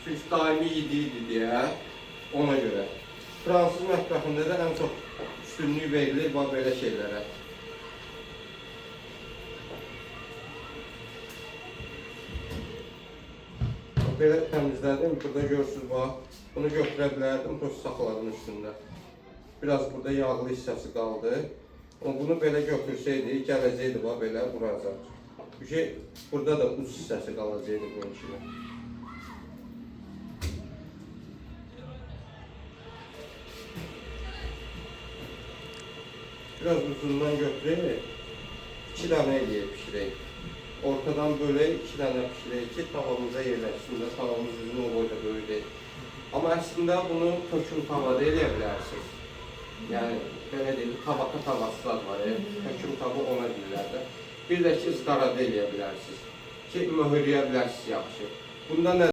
Çünki daimi yediydi deyə ona görə. Fransız mətbəxində də ən çox üstünlük verilir belə şeylərə. Belə təmizlədim. Burada görürsünüz, bax. Bunu götürə bilərdim, bu saxladım üstündə. Biraz burada yağlı hissəsi qaldı. Bunu belə götürsəydi, gələcəkdi, bax, belə vuracaq. Burada da uc hissəsi qalacaqdı bunun kimi. Biraz uzundan götürək, 2 dənə eləyib pişirək. Ortadan bölək, 2 dənə pişirək ki, tavamıza yerləşsin də, tavamız uzun o boyda böyüdək. Amma əslində bunu töküm tavada eləyə bilərsiniz. Yəni, belə deyil, tabaka tavası var, töküm tavı ona deyirlər də. Bir də ki, ızqarada eləyə bilərsiniz ki, möhürləyə bilərsiniz yaxşı. Bunda nə?